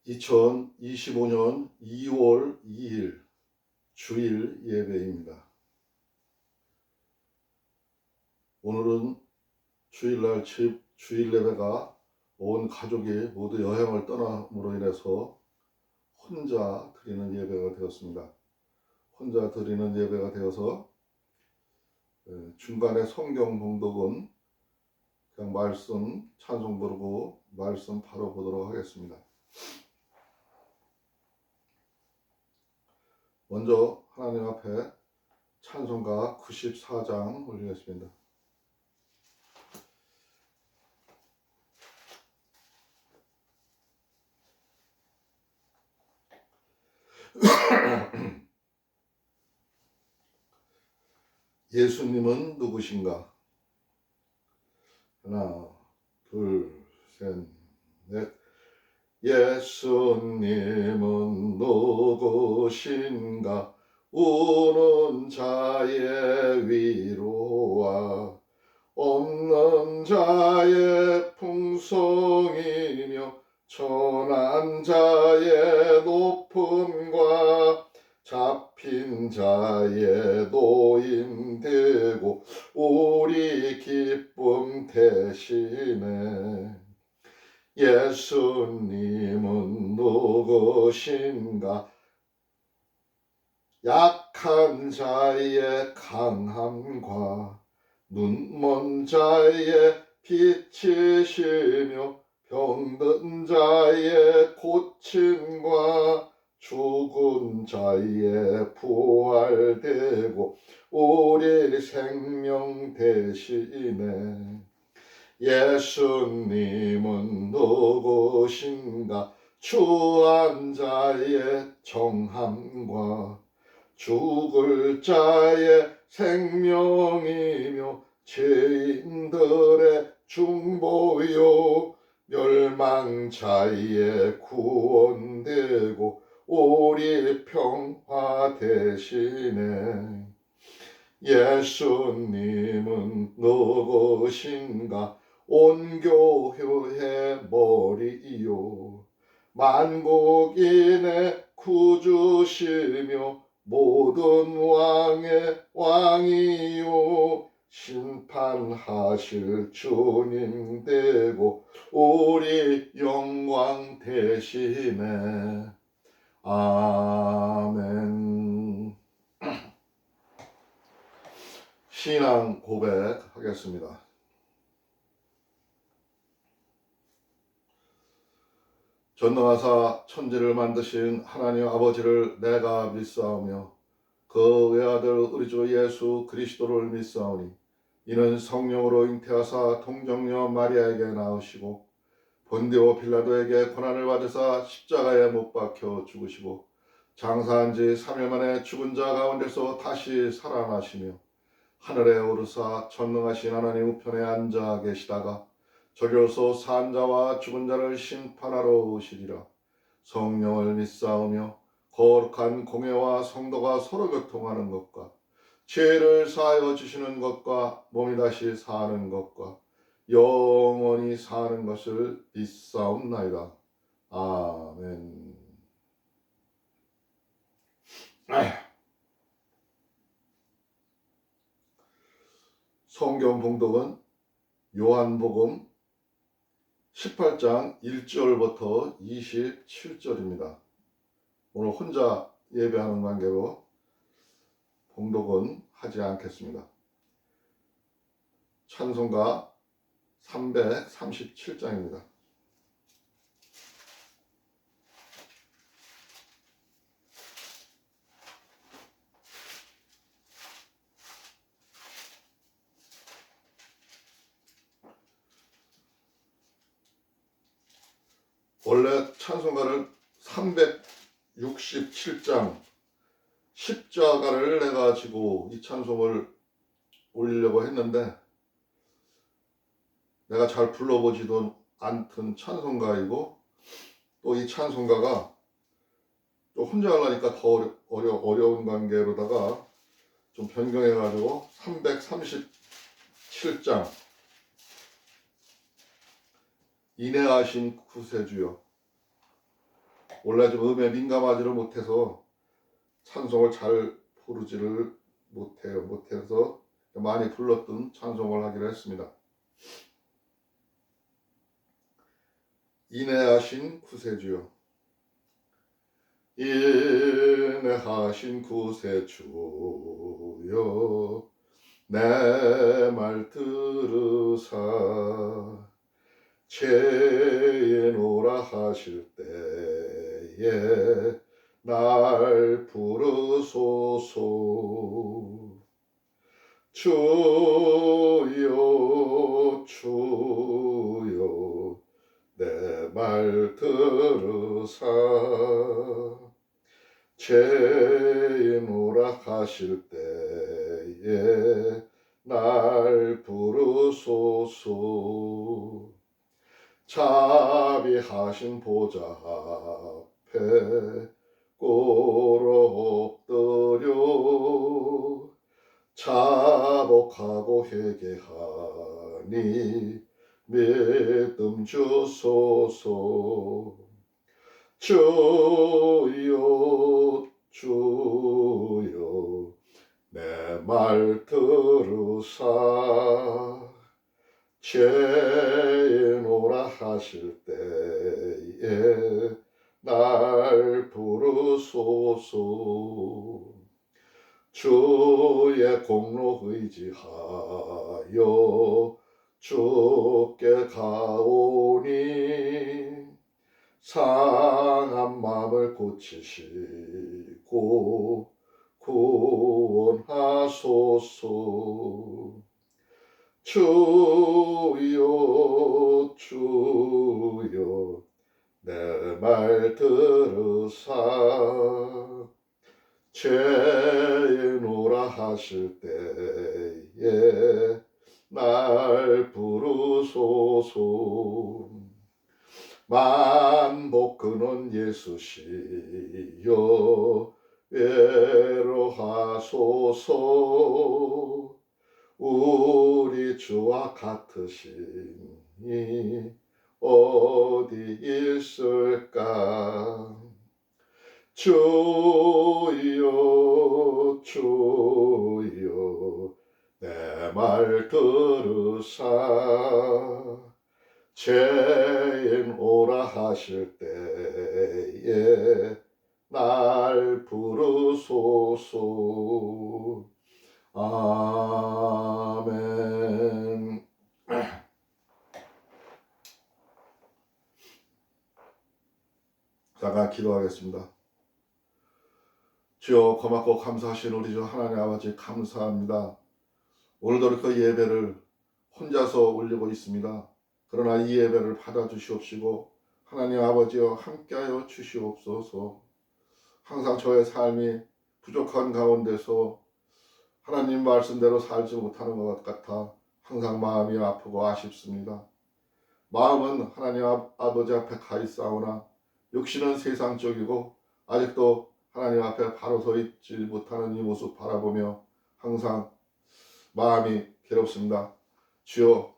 (2025년 2월 2일) 주일 예배입니다. 오늘은 주일날 주일 예배가 온 가족이 모두 여행을 떠남으로 인해서 혼자 드리는 예배가 되었습니다. 혼자 드리는 예배가 되어서 중간에 성경 봉독은 그냥 말씀 찬송 부르고 말씀 바로 보도록 하겠습니다. 먼저 하나님 앞에 찬송가 94장 올리겠습니다. 예수님은 누구신가? 하나, 둘, 셋, 넷. 예수님은 누구신가? 우는 자의 위로와 없는 자의 풍성이며 천한 자의 높음과 잡힌 자의 노임되고 우리 기쁨 대신에 예수님은 누구신가? 약한 자의 강함과 눈먼 자의 빛이시며 병든 자의 고침과 죽은 자의 부활되고 우리 생명 대신에 예수님은 누구신가? 추한 자의 정함과 죽을 자의 생명이며 죄인들의 중보요 멸망자의 구원되고 우리 평화 대신에 예수님은 누구신가? 온 교회의 머리요 만국인의 구주시며 모든 왕의 왕이요 심판하실 주님 되고 우리 영광 대신에 아멘. 신앙 고백하겠습니다. 전능하사 천지를 만드신 하나님 아버지를 내가 믿사오며 그 외아들 우리 주 예수 그리스도를 믿사오니 이는 성령으로 잉태하사 동정녀 마리아에게 나으시고 본디오 빌라도에게 고난을 받으사 십자가에 못 박혀 죽으시고 장사한 지 3일 만에 죽은 자 가운데서 다시 살아나시며 하늘에 오르사 전능하신 하나님 우편에 앉아 계시다가 저리로서 산 자와 죽은 자를 심판하러 오시리라. 성령을 믿사오며 거룩한 공회와 성도가 서로 교통하는 것과 죄를 사하여 주시는 것과 몸이 다시 사는 것과 영원히 사는 것을 믿사옵나이다. 아멘. 성경 봉독은 요한복음 18장 1절부터 27절입니다. 오늘 혼자 예배하는 관계로 봉독은 하지 않겠습니다. 찬송가 337장입니다. 원래 찬송가를 367장 십자가를 내가 지고 이 찬송을 올리려고 했는데 내가 잘 불러보지도 않던 찬송가이고 또 이 찬송가가 또 혼자 하려니까 더 어려운 관계로다가 좀 변경해가지고 337장 인내하신 구세주여. 원래 좀 음에 민감하지를 못해서 찬송을 잘 부르지를 못해서 많이 불렀던 찬송을 하기로 했습니다. 인내하신 구세주여. 인내하신 구세주여, 내 말 들으사 죄에노라 하실 때에 날 부르소서. 주여 주여 내 말 들으사 죄에노라 하실 때에 날 부르소서. 자비하신 보좌 앞에 꿇어 엎드려 자복하고 회개하니 믿음 주소서. 주여 주여 내 말 들으사 죄에노라 하실 때에 날 부르소서. 주의 공로 의지하여 주께 가오니 상한 마음을 고치시고 구원하소서. 주여 주여 내 말 들으사 죄에노라 하실 때에 날 부르소서. 만복 근원 예수시여 외로하소서. 우리 주와 같으시니 어디 있을까. 주여 주여 내 말 들으사 죄에노라 하실 때에 날 부르소서. 아멘. 잠깐 기도하겠습니다. 주여, 고맙고 감사하신 우리 주 하나님 아버지, 감사합니다. 오늘도 이렇게 예배를 혼자서 올리고 있습니다. 그러나 이 예배를 받아주시옵시고 하나님 아버지여 함께하여 주시옵소서. 항상 저의 삶이 부족한 가운데서 하나님 말씀대로 살지 못하는 것 같아 항상 마음이 아프고 아쉽습니다. 마음은 하나님 아버지 앞에 가 있사오나 육신은 세상적이고 아직도 하나님 앞에 바로 서 있지 못하는 이 모습 바라보며 항상 마음이 괴롭습니다. 주여,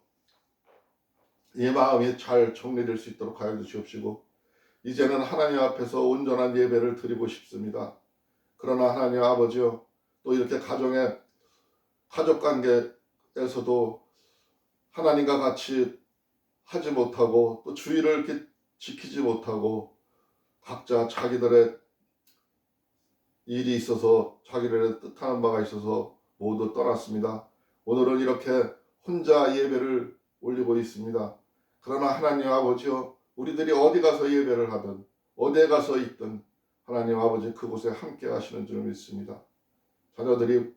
이 마음이 잘 정리될 수 있도록 하여 주시옵시고 이제는 하나님 앞에서 온전한 예배를 드리고 싶습니다. 그러나 하나님 아버지여, 또 이렇게 가정의 가족관계에서도 하나님과 같이 하지 못하고 또 주의를 이렇게 지키지 못하고 각자 자기들의 일이 있어서 자기들의 뜻하는 바가 있어서 모두 떠났습니다. 오늘은 이렇게 혼자 예배를 올리고 있습니다. 그러나 하나님 아버지여, 우리들이 어디 가서 예배를 하든 어디에 가서 있든 하나님 아버지 그곳에 함께 하시는 줄 믿습니다. 자녀들이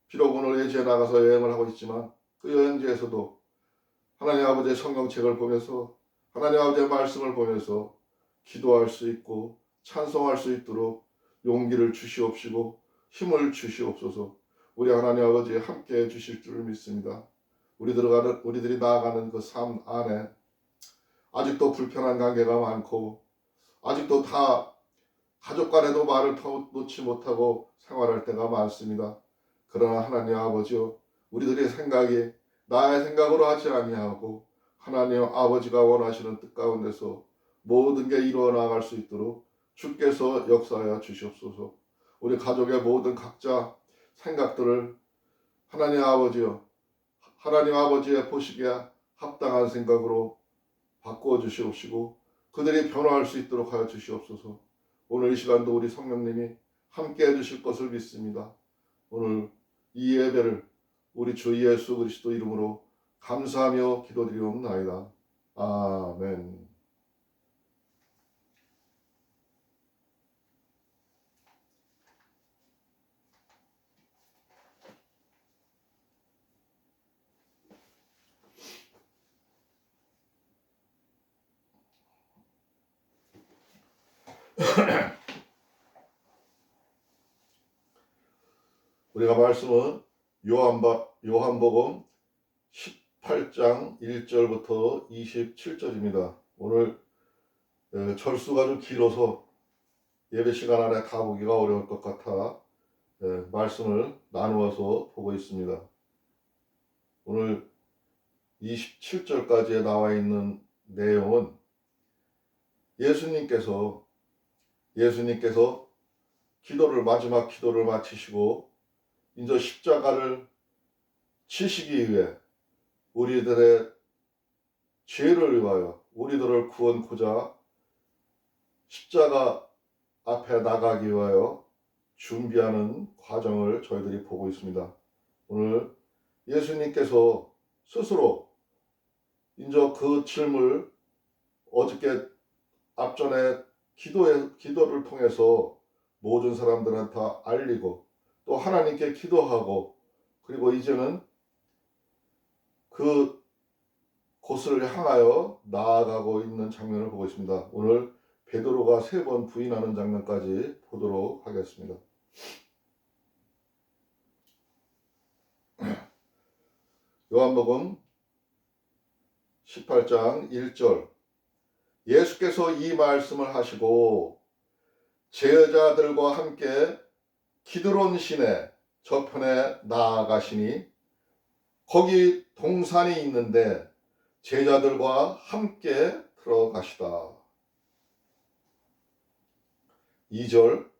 비록 오늘 예지에 나가서 여행을 하고 있지만 그 여행지에서도 하나님 아버지의 성경책을 보면서 하나님 아버지의 말씀을 보면서 기도할 수 있고 찬송할 수 있도록 용기를 주시옵시고 힘을 주시옵소서. 우리 하나님 아버지 함께 주실 줄 믿습니다. 우리들이 나아가는 그 삶 안에 아직도 불편한 관계가 많고 아직도 다 가족 간에도 말을 놓지 못하고 생활할 때가 많습니다. 그러나 하나님 아버지요, 우리들의 생각이 나의 생각으로 하지 아니하고 하나님 아버지가 원하시는 뜻 가운데서 모든 게 이루어 나갈 수 있도록 주께서 역사하여 주시옵소서. 우리 가족의 모든 각자 생각들을 하나님 아버지요, 하나님 아버지의 보시기에 합당한 생각으로 바꾸어 주시옵시고 그들이 변화할 수 있도록 하여 주시옵소서. 오늘 이 시간도 우리 성령님이 함께 해주실 것을 믿습니다. 오늘 이 예배를 우리 주 예수 그리스도 이름으로 감사하며 기도드리옵나이다. 아멘. 우리가 말씀은 요한복음 18장 1절부터 27절입니다. 오늘 절수가 좀 길어서 예배 시간 안에 다 보기가 어려울 것 같아 말씀을 나누어서 보고 있습니다. 오늘 27절까지에 나와 있는 내용은 예수님께서 마지막 기도를 마치시고 이제 십자가를 치시기 위해 우리들의 죄를 위하여 우리들을 구원코자 십자가 앞에 나가기 위하여 준비하는 과정을 저희들이 보고 있습니다. 오늘 예수님께서 스스로 이제 그 짐을 어저께 앞전에 기도를 통해서 모든 사람들한테 알리고 또 하나님께 기도하고 그리고 이제는 그 곳을 향하여 나아가고 있는 장면을 보고 있습니다. 오늘 베드로가 3번 부인하는 장면까지 보도록 하겠습니다. 요한복음 18장 1절 예수께서 이 말씀을 하시고 제자들과 함께 기드론 시내 저편에 나아가시니 거기 동산이 있는데 제자들과 함께 들어가시다. 2절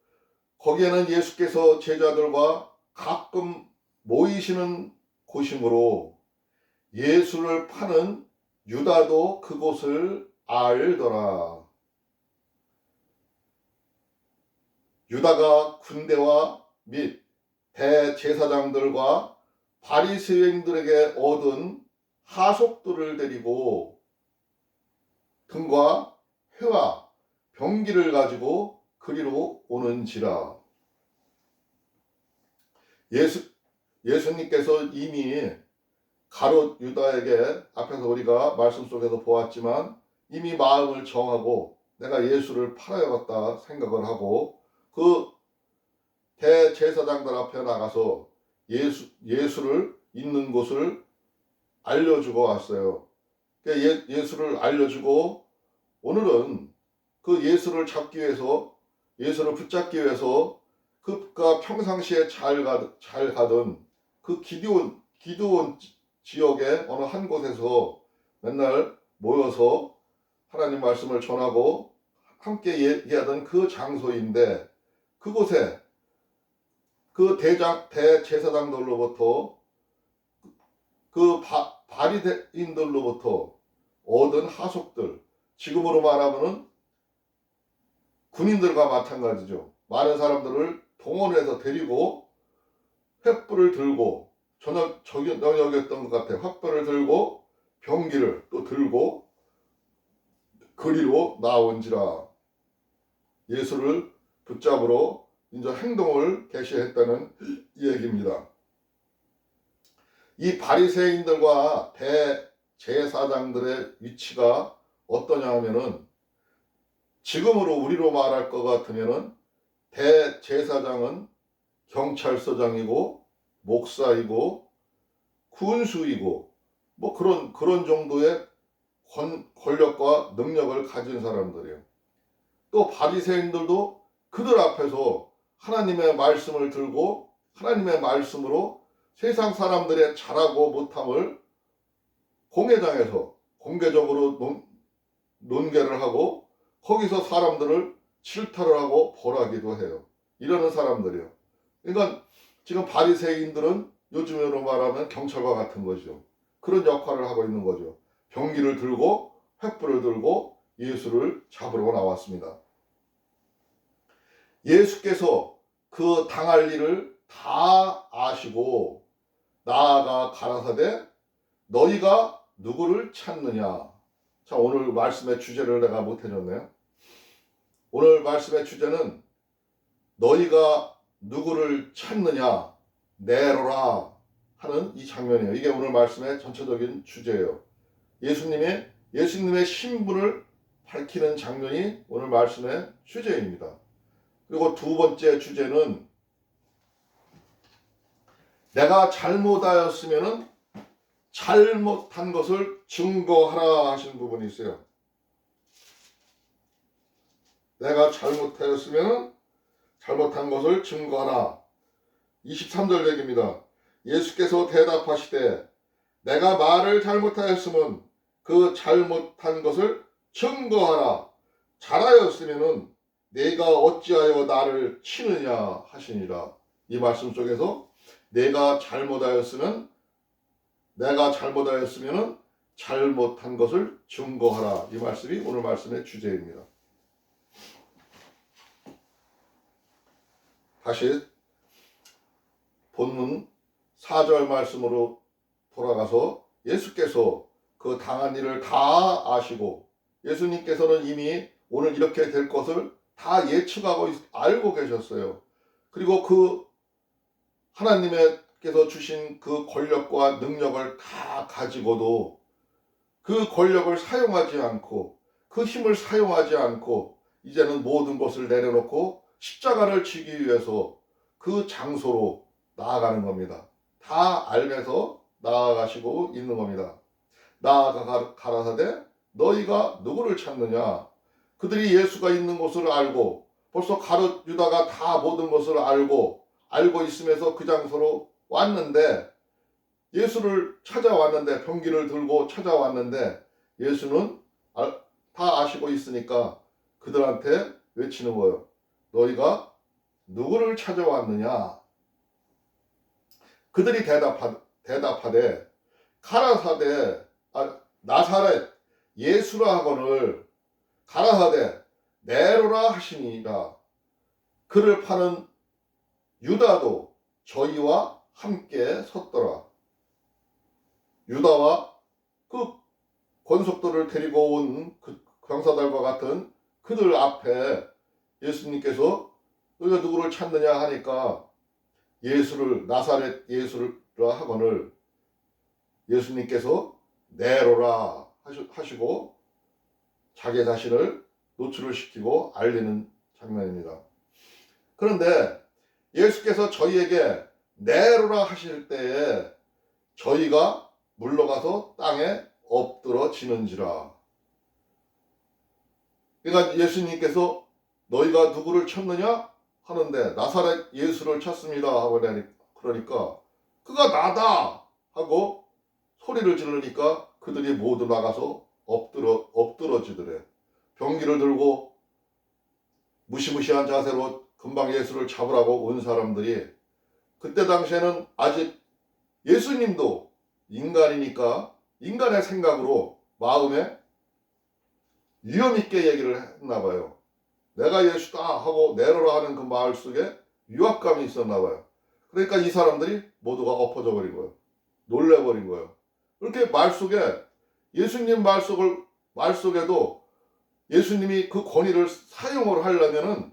거기에는 예수께서 제자들과 가끔 모이시는 곳이므로 예수를 파는 유다도 그곳을 알더라. 유다가 군대와 및 대제사장들과 바리새인들에게 얻은 하속들을 데리고 등과 회와 병기를 가지고 그리로 오는지라. 예수님께서 이미 가롯 유다에게 앞에서 우리가 말씀 속에서 보았지만 이미 마음을 정하고 내가 예수를 팔아야겠다 생각을 하고 그 대제사장들 앞에 나가서 예수를 있는 곳을 알려주고 왔어요. 예수를 알려주고 오늘은 그 예수를 잡기 위해서 예수를 붙잡기 위해서 그가 평상시에 잘 가던 그 기드온 지역의 어느 한 곳에서 맨날 모여서 하나님 말씀을 전하고 함께 얘기하던 그 장소인데 그곳에 그 대제사장들로부터 그 바리새인들로부터 얻은 하속들 지금으로 말하면은 군인들과 마찬가지죠. 많은 사람들을 동원해서 데리고 횃불을 들고 저녁이었던 것 같아요. 횃불을 들고 병기를 또 들고 그리로 나온지라. 예수를 붙잡으러 이제 행동을 개시했다는 얘기입니다. 이 바리새인들과 대제사장들의 위치가 어떠냐 하면은 지금으로 우리로 말할 것 같으면은 대제사장은 경찰서장이고 목사이고 군수이고 뭐 그런 정도의 권력과 능력을 가진 사람들이에요. 또 바리새인들도 그들 앞에서 하나님의 말씀을 들고 하나님의 말씀으로 세상 사람들의 잘하고 못함을 공회장에서 공개적으로 논개를 하고 거기서 사람들을 질타를 하고 벌하기도 해요. 이러는 사람들이에요. 그러니까 지금 바리새인들은 요즘으로 말하면 경찰과 같은 거죠. 그런 역할을 하고 있는 거죠. 병기를 들고 횃불을 들고 예수를 잡으러 나왔습니다. 예수께서 그 당할 일을 다 아시고 나아가 가라사대 너희가 누구를 찾느냐. 자, 오늘 말씀의 주제를 내가 못 해줬네요. 오늘 말씀의 주제는 너희가 누구를 찾느냐 내로라 하는 이 장면이에요. 이게 오늘 말씀의 전체적인 주제예요. 예수님의 신분을 밝히는 장면이 오늘 말씀의 주제입니다. 그리고 두 번째 주제는 내가 잘못하였으면 잘못한 것을 증거하라 하시는 부분이 있어요. 내가 잘못하였으면 잘못한 것을 증거하라. 23절 얘기입니다. 예수께서 대답하시되 내가 말을 잘못하였으면 그 잘못한 것을 증거하라. 잘하였으면 내가 어찌하여 나를 치느냐 하시니라. 이 말씀 속에서 내가 잘못하였으면 잘못한 것을 증거하라. 이 말씀이 오늘 말씀의 주제입니다. 다시 본문 4절 말씀으로 돌아가서 예수께서 그 당한 일을 다 아시고 예수님께서는 이미 오늘 이렇게 될 것을 다 예측하고 알고 계셨어요. 그리고 그 하나님께서 주신 그 권력과 능력을 다 가지고도 그 권력을 사용하지 않고 그 힘을 사용하지 않고 이제는 모든 것을 내려놓고 십자가를 지기 위해서 그 장소로 나아가는 겁니다. 다 알면서 나아가시고 있는 겁니다. 나아가 가라사대 너희가 누구를 찾느냐. 그들이 예수가 있는 곳을 알고 벌써 가룟 유다가 다 모든 것을 알고 있으면서 그 장소로 왔는데 예수를 찾아왔는데 병기를 들고 찾아왔는데 예수는 다 아시고 있으니까 그들한테 외치는 거예요. 너희가 누구를 찾아왔느냐. 그들이 대답하되 가라사대 나사렛 예수라 하거늘 가라사대 내로라 하시니라. 그를 파는 유다도 저희와 함께 섰더라. 유다와 그 권속들을 데리고 온 그 병사들과 같은 그들 앞에 예수님께서 너희가 누구를 찾느냐 하니까 나사렛 예수라 하거늘 예수님께서 내로라 하시고 자기 자신을 노출을 시키고 알리는 장면입니다. 그런데 예수께서 저희에게 내로라 하실 때에 저희가 물러가서 땅에 엎드러지는지라. 그러니까 예수님께서 너희가 누구를 찾느냐 하는데 나사렛 예수를 찾습니다 하고 그러니까 그가 나다 하고 소리를 지르니까 그들이 모두 나가서 엎드러지더래. 병기를 들고 무시무시한 자세로 금방 예수를 잡으라고 온 사람들이 그때 당시에는 아직 예수님도 인간이니까 인간의 생각으로 마음에 위험 있게 얘기를 했나 봐요. 내가 예수다 하고 내로라 하는 그 말 속에 위압감이 있었나 봐요. 그러니까 이 사람들이 모두가 엎어져 버린 거예요. 놀래버린 거예요. 그렇게 말 속에 예수님 말 속에도 예수님이 그 권위를 사용을 하려면은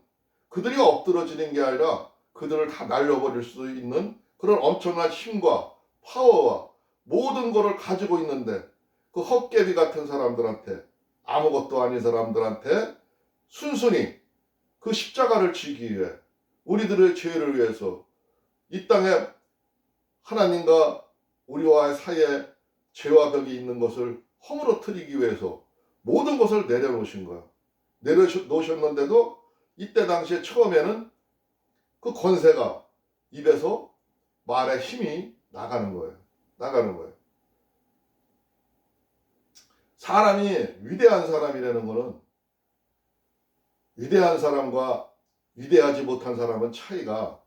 그들이 엎드러지는 게 아니라 그들을 다 날려버릴 수 있는 그런 엄청난 힘과 파워와 모든 것을 가지고 있는데 그 헛개비 같은 사람들한테 아무것도 아닌 사람들한테 순순히 그 십자가를 지기 위해 우리들의 죄를 위해서 이 땅에 하나님과 우리와의 사이에 죄와 벽이 있는 것을 허물어뜨리기 위해서 모든 것을 내려놓으신 거야. 내려놓으셨는데도 이때 당시에 처음에는 그 권세가 입에서 말의 힘이 나가는 거예요. 나가는 거예요. 사람이 위대한 사람이라는 것은 위대한 사람과 위대하지 못한 사람은 차이가,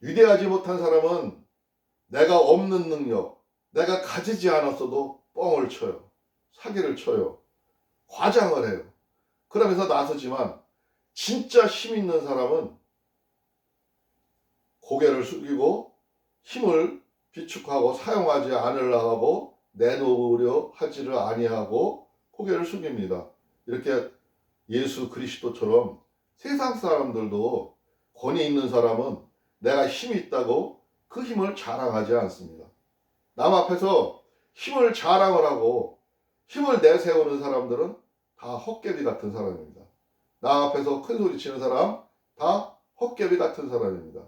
위대하지 못한 사람은 내가 없는 능력, 내가 가지지 않았어도 뻥을 쳐요. 사기를 쳐요. 과장을 해요. 그러면서 나서지만 진짜 힘 있는 사람은 고개를 숙이고 힘을 비축하고 사용하지 않으려고 하고 내놓으려 하지를 아니하고 고개를 숙입니다. 이렇게 예수 그리스도처럼 세상 사람들도 권위 있는 사람은 내가 힘이 있다고 그 힘을 자랑하지 않습니다. 남 앞에서 힘을 자랑을 하고 힘을 내세우는 사람들은 다 헛개비 같은 사람입니다. 남 앞에서 큰 소리 치는 사람 다 헛개비 같은 사람입니다.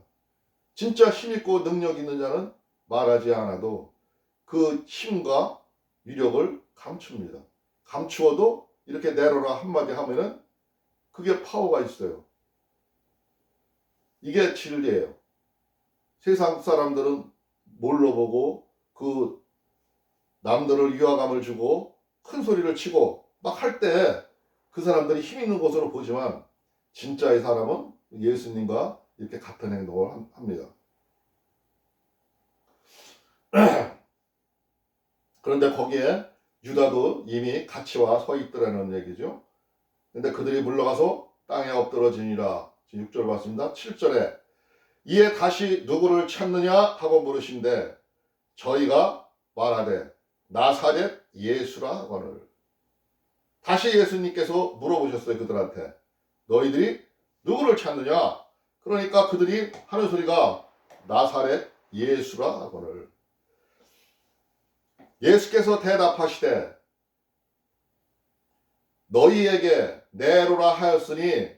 진짜 힘있고 능력 있는 자는 말하지 않아도 그 힘과 위력을 감춥니다. 감추어도 이렇게 내려라 한마디 하면은 그게 파워가 있어요. 이게 진리예요. 세상 사람들은 뭘로 보고 그 남들을 위화감을 주고 큰 소리를 치고 막 할 때 그 사람들이 힘 있는 것으로 보지만 진짜의 사람은 예수님과 이렇게 같은 행동을 합니다. 그런데 거기에 유다도 이미 같이 와 서 있더라는 얘기죠. 근데 그들이 물러가서 땅에 엎드러지니라. 6절 봤습니다. 7절에 이에 다시 누구를 찾느냐 하고 물으신데 저희가 말하되 나사렛 예수라 하거늘. 다시 예수님께서 물어보셨어요. 그들한테 너희들이 누구를 찾느냐. 그러니까 그들이 하는 소리가 나사렛 예수라 하거늘. 예수께서 대답하시되 너희에게 내로라 하였으니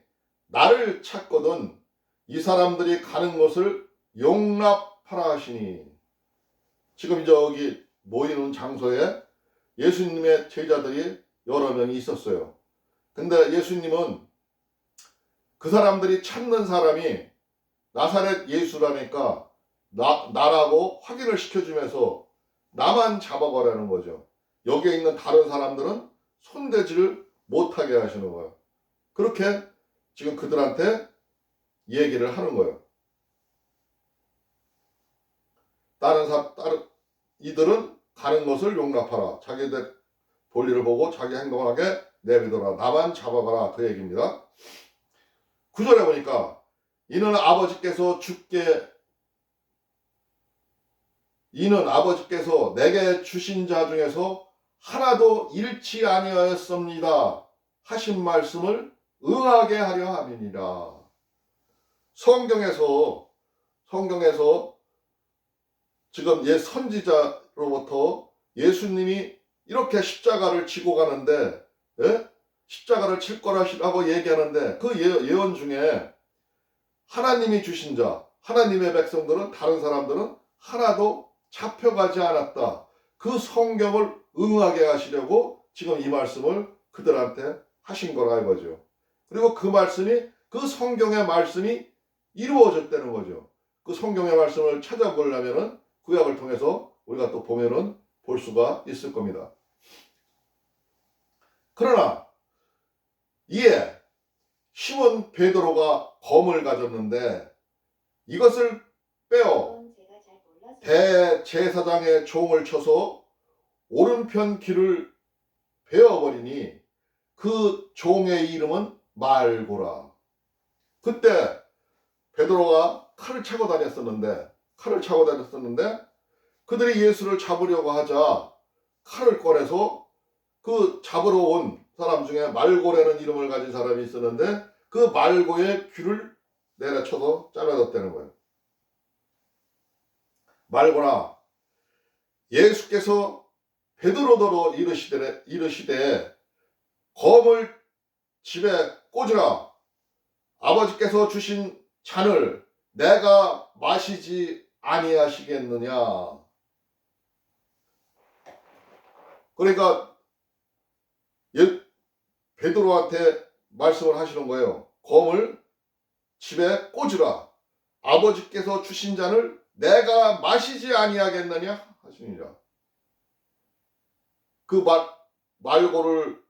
나를 찾거든 이 사람들이 가는 것을 용납하라 하시니. 지금 저기 모이는 장소에 예수님의 제자들이 여러 명이 있었어요. 근데 예수님은 그 사람들이 찾는 사람이 나사렛 예수라니까 나라고 확인을 시켜주면서 나만 잡아가라는 거죠. 여기에 있는 다른 사람들은 손대지를 못하게 하시는 거예요. 그렇게 지금 그들한테 얘기를 하는 거예요. 이들은 가는 것을 용납하라. 자기들 볼일을 보고 자기 행동을 하게 내비둬라. 나만 잡아가라. 그 얘기입니다. 9절에 보니까 이는 아버지께서 내게 주신 자 중에서 하나도 잃지 아니하였습니다 하신 말씀을 응하게 하려 함이니라. 성경에서 지금 옛 선지자로부터 예수님이 이렇게 십자가를 지고 가는데, 십자가를 칠 거라고 얘기하는데 그 예언 중에 하나님이 주신 자, 하나님의 백성들은, 다른 사람들은 하나도 잡혀가지 않았다. 그 성경을 응하게 하시려고 지금 이 말씀을 그들한테 하신 거라 이거죠. 그리고 그 말씀이, 그 성경의 말씀이 이루어졌다는 거죠. 그 성경의 말씀을 찾아보려면은 구약을 통해서 우리가 또 보면은 볼 수가 있을 겁니다. 그러나 이에 시몬 베드로가 검을 가졌는데 이것을 빼어 대제사장의 종을 쳐서 오른편 귀를 베어버리니 그 종의 이름은 말고라. 그때 베드로가 칼을 차고 다녔었는데 그들이 예수를 잡으려고 하자 칼을 꺼내서 그 잡으러 온 사람 중에 말고라는 이름을 가진 사람이 있었는데 그 말고의 귀를 내려쳐서 잘라졌다는 거예요. 말고나 예수께서 베드로더러 이르시되 검을 집에 꽂으라. 아버지께서 주신 잔을 내가 마시지 아니하시겠느냐. 그러니까 베드로한테 말씀을 하시는 거예요. 검을 집에 꽂으라. 아버지께서 주신 잔을 내가 마시지 아니하겠느냐 하시니라. 그 말고를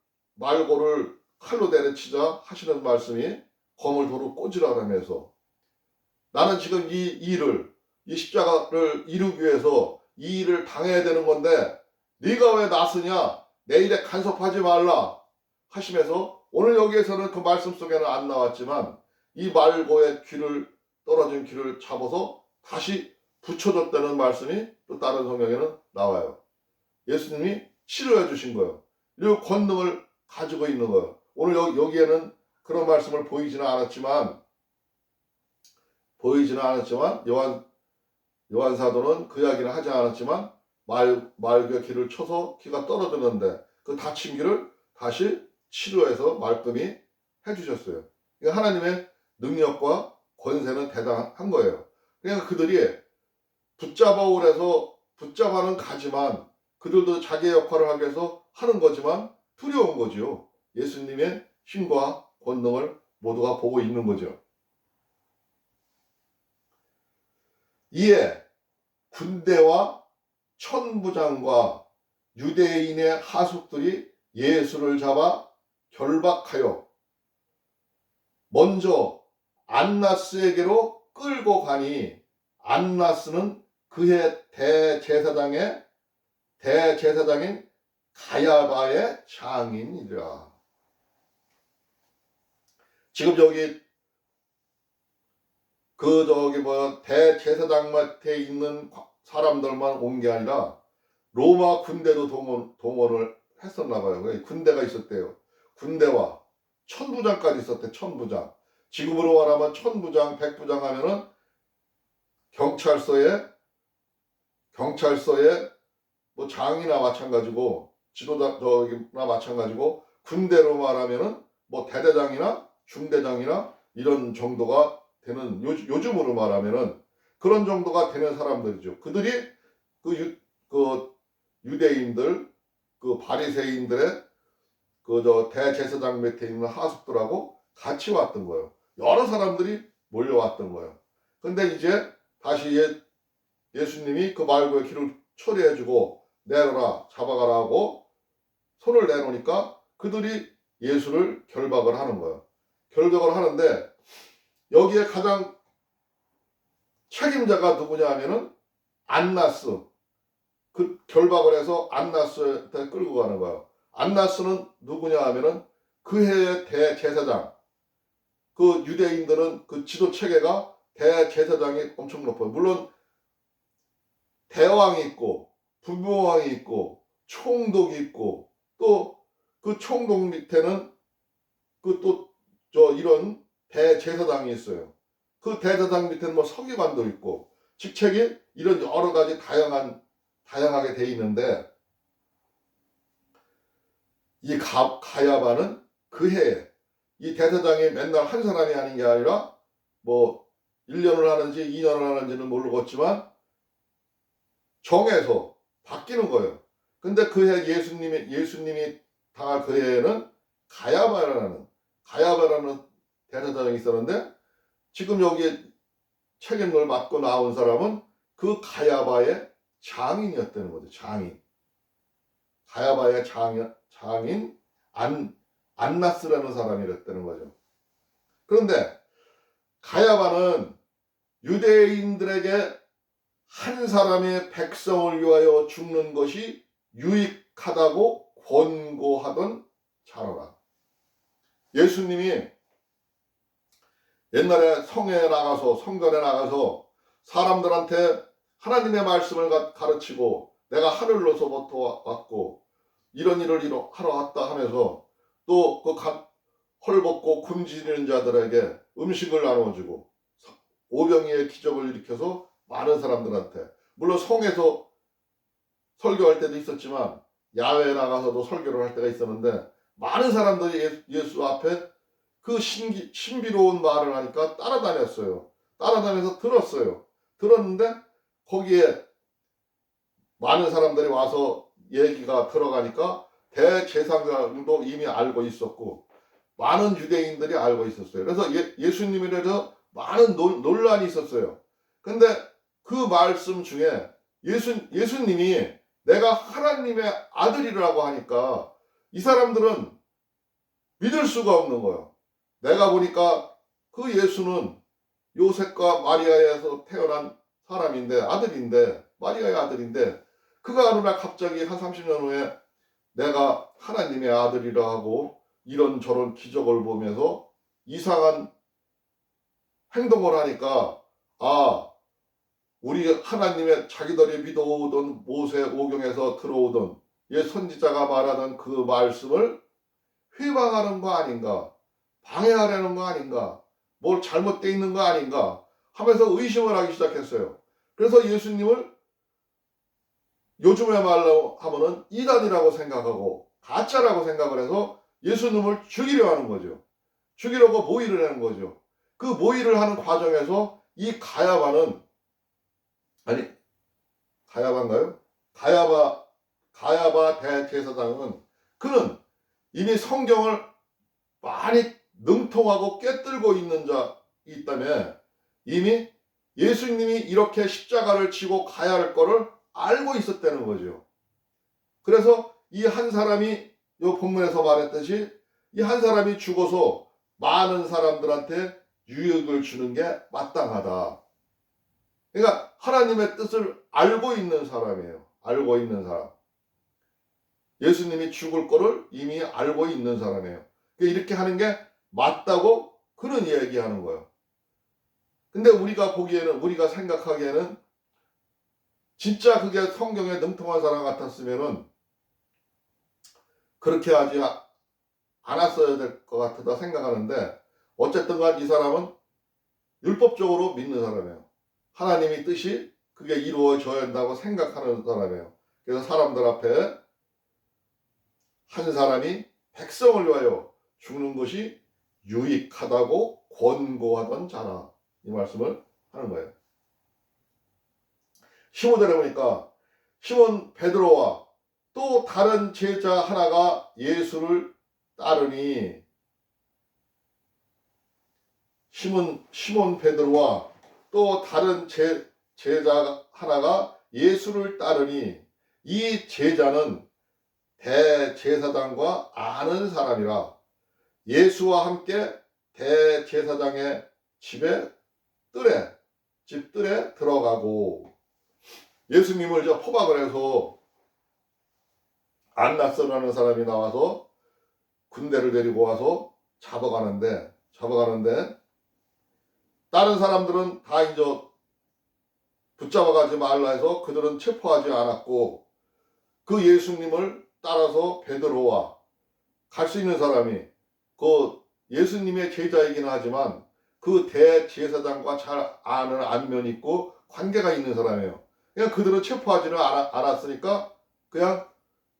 칼로 내려치자 하시는 말씀이 검을 도로 꽂으라라면서, 나는 지금 이 십자가를 이루기 위해서 이 일을 당해야 되는 건데 네가 왜 나서냐, 내 일에 간섭하지 말라 하시면서, 오늘 여기에서는 그 말씀 속에는 안 나왔지만 이 말고의 떨어진 귀를 잡아서 다시 붙여줬다는 말씀이 또 다른 성경에는 나와요. 예수님이 치료해 주신 거예요. 그리고 권능을 가지고 있는 거예요. 오늘 여기에는 그런 말씀을 보이지는 않았지만 요한 사도는 그 이야기는 하지 않았지만 말귀의 귀를 쳐서 귀가 떨어졌는데 그 다친 귀를 다시 치료해서 말끔히 해주셨어요. 그러니까 하나님의 능력과 권세는 대단한 거예요. 그러니까 그들이 붙잡아는 가지만 그들도 자기의 역할을 하기 위해서 하는 거지만 두려운 거죠. 예수님의 힘과 권능을 모두가 보고 있는 거죠. 이에 군대와 천부장과 유대인의 하숙들이 예수를 잡아 결박하여 먼저 안나스에게로 끌고 가니, 안나스는 그의 대제사장인 가야바의 장인이라. 지금 여기 대제사장 밑에 있는 사람들만 온 게 아니라 로마 군대도 동원을 했었나 봐요. 군대가 있었대요. 군대와 천부장까지 있었대. 천부장. 지금으로 말하면 천부장, 백부장 하면은 경찰서에 뭐 장이나 마찬가지고 지도자나 마찬가지고, 군대로 말하면은 뭐 대대장이나 중대장이나 이런 정도가 되는, 요즘으로 말하면은 그런 정도가 되는 사람들이죠. 그들이 그 유대인들, 그 바리새인들의 대제사장 밑에 있는 하숙들하고 같이 왔던 거예요. 여러 사람들이 몰려왔던 거예요. 근데 이제 다시 예수님이 그 말고의 길을 처리해주고 내려라, 잡아가라 하고 손을 내놓으니까 그들이 예수를 결박을 하는 거예요. 결박을 하는데 여기에 가장 책임자가 누구냐 하면은 안나스. 그 결박을 해서 안나스한테 끌고 가는 거예요. 안나스는 누구냐 하면은 그 해의 대제사장. 그 유대인들은 그 지도 체계가 대제사장이 엄청 높아요. 물론 대왕이 있고 부부왕이 있고 총독이 있고, 또 그 총독 밑에는 이런 대제사장이 있어요. 그 대제사장 밑에는 뭐 서기관도 있고 직책이 이런 여러 가지 다양하게 돼 있는데, 이 가야바는 그 해에 이 대제사장이 맨날 한 사람이 아닌 게 아니라 뭐 1년을 하는지 2년을 하는지는 모르겠지만 정해서 바뀌는 거예요. 근데 그 해 예수님이 당할 그 해에는 가야바라는 대제사장이 있었는데, 지금 여기 책임을 맡고 나온 사람은 그 가야바의 장인이었다는 거죠. 장인. 가야바의 장인 안나스라는 사람이랬다는 거죠. 그런데 가야바는 유대인들에게 한 사람의 백성을 위하여 죽는 것이 유익하다고 권고하던 자로라. 예수님이 옛날에 성전에 나가서 사람들한테 하나님의 말씀을 가르치고, 내가 하늘로서부터 왔고 이런 일을 하러 왔다 하면서 또 그 헐벗고 굶주리는 자들에게 음식을 나눠주고 오병이의 기적을 일으켜서 많은 사람들한테, 물론 성에서 설교할 때도 있었지만 야외에 나가서도 설교를 할 때가 있었는데, 많은 사람들이 예수 앞에 그 신비로운 말을 하니까 따라다녔어요. 따라다니면서 들었어요. 들었는데 거기에 많은 사람들이 와서 얘기가 들어가니까 대제사장도 이미 알고 있었고 많은 유대인들이 알고 있었어요. 그래서 예수님에 대해서 많은 논란이 있었어요. 근데 그 말씀 중에 예수님이 내가 하나님의 아들이라고 하니까 이 사람들은 믿을 수가 없는 거예요. 내가 보니까 그 예수는 요셉과 마리아에서 태어난 사람인데, 아들인데, 마리아의 아들인데, 그가 어느 날 갑자기 한 30년 후에 내가 하나님의 아들이라 하고 이런저런 기적을 보면서 이상한 행동을 하니까, 아, 우리 하나님의 자기들이 믿어오던 모세 오경에서 들어오던 선지자가 말하던 그 말씀을 회방하는 거 아닌가, 방해하려는 거 아닌가, 뭘 잘못되어 있는 거 아닌가 하면서 의심을 하기 시작했어요. 그래서 예수님을 요즘의 말로 하면은 이단이라고 생각하고 가짜라고 생각을 해서 예수님을 죽이려 하는 거죠. 죽이려고 모의를 하는 거죠. 그 모의를 하는 과정에서 이 가야바인가요? 가야바 대제사장은 그는 이미 성경을 많이 능통하고 꿰뚫고 있는 자 있다며 이미 예수님이 이렇게 십자가를 지고 가야 할 거를 알고 있었다는 거죠. 그래서 이 한 사람이 요 본문에서 말했듯이 이 한 사람이 죽어서 많은 사람들한테 유익을 주는 게 마땅하다. 그러니까 하나님의 뜻을 알고 있는 사람이에요. 알고 있는 사람. 예수님이 죽을 거를 이미 알고 있는 사람이에요. 이렇게 하는 게 맞다고 그런 얘기하는 거예요. 근데 우리가 보기에는, 우리가 생각하기에는 진짜 그게 성경에 능통한 사람 같았으면은 그렇게 하지 않았어야 될 것 같다 생각하는데 어쨌든 간 이 사람은 율법적으로 믿는 사람이에요. 하나님의 뜻이 그게 이루어져야 한다고 생각하는 사람이에요. 그래서 사람들 앞에 한 사람이 백성을 위하여 죽는 것이 유익하다고 권고하던 자라. 이 말씀을 하는 거예요. 15절에 보니까 시몬 베드로와 또 다른 제자 하나가 예수를 따르니 시몬 베드로와 또 다른 제자 하나가 예수를 따르니 이 제자는 대제사장과 아는 사람이라 예수와 함께 대제사장의 집 뜰에 들어가고 예수님을 포박을 해서 안나스라는 사람이 나와서 군대를 데리고 와서 잡아가는데 다른 사람들은 다 이제 붙잡아가지 말라 해서 그들은 체포하지 않았고 그 예수님을 따라서 베드로와 갈 수 있는 사람이 그 예수님의 제자이기는 하지만 그 대제사장과 잘 아는 안면이 있고 관계가 있는 사람이에요. 그냥 그들은 체포하지는 않았으니까 그냥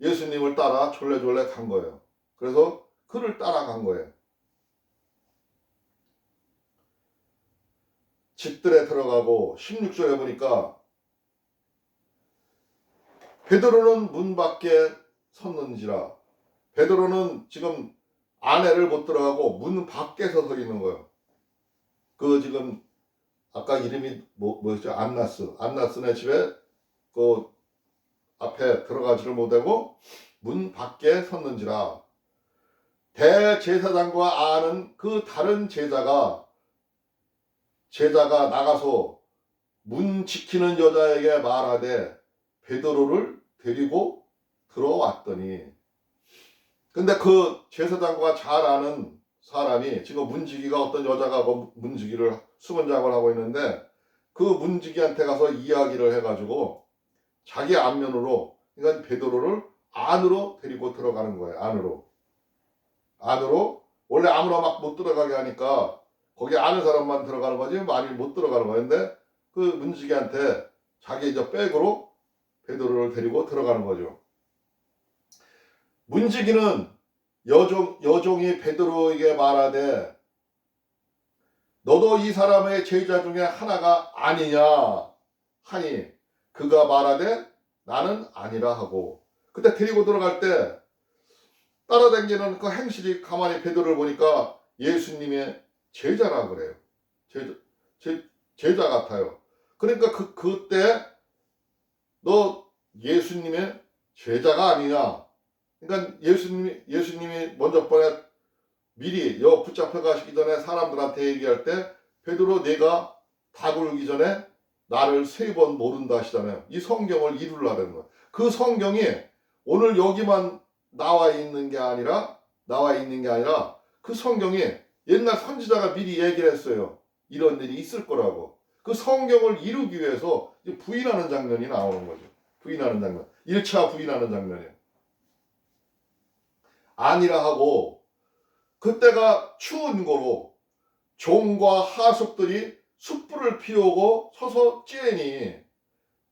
예수님을 따라 졸래졸래 간 거예요. 그래서 그를 따라간 거예요. 집들에 들어가고 16절에 보니까 베드로는 문 밖에 섰는지라. 베드로는 지금 안에를 못 들어가고 문 밖에 서서 있는 거예요. 그 지금 아까 이름이 뭐였죠? 안나스네 집에 그 앞에 들어가지를 못하고 문 밖에 섰는지라. 대제사장과 아는 그 다른 제자가 나가서 문 지키는 여자에게 말하되 베드로를 데리고 들어왔더니 근데 그 제사장과 잘 아는 사람이 지금 문지기가 어떤 여자가 문지기를 수문장을 하고 있는데 그 문지기한테 가서 이야기를 해가지고 자기 안면으로 그러니까 베드로를 안으로 데리고 들어가는 거예요. 안으로 원래 아무나 막 못 들어가게 하니까 거기 아는 사람만 들어가는 거지 많이 못 들어가는 거예요. 근데 그 문지기한테 자기 이제 백으로 베드로를 데리고 들어가는 거죠. 문지기는 여종이 베드로에게 말하되 너도 이 사람의 제자 중에 하나가 아니냐 하니 그가 말하되 나는 아니라 하고, 그때 데리고 들어갈 때 따라다니는 그 행실이 가만히 베드로를 보니까 예수님의 제자라 그래요. 제자 같아요. 그러니까 그때 너 예수님의 제자가 아니냐. 그러니까 예수님이 먼저 번에 미리 붙잡혀 가시기 전에 사람들한테 얘기할 때 베드로 내가 다 굴기 전에 나를 3번 모른다 하시잖아요. 이 성경을 이루려는 거예요. 그 성경이 오늘 여기만 나와 있는 게 아니라 그 성경이 옛날 선지자가 미리 얘기를 했어요. 이런 일이 있을 거라고. 그 성경을 이루기 위해서 부인하는 장면이 나오는 거죠. 부인하는 장면. 1차 부인하는 장면이에요. 아니라 하고, 그때가 추운 거로 종과 하숙들이 숯불을 피우고 서서 쬐니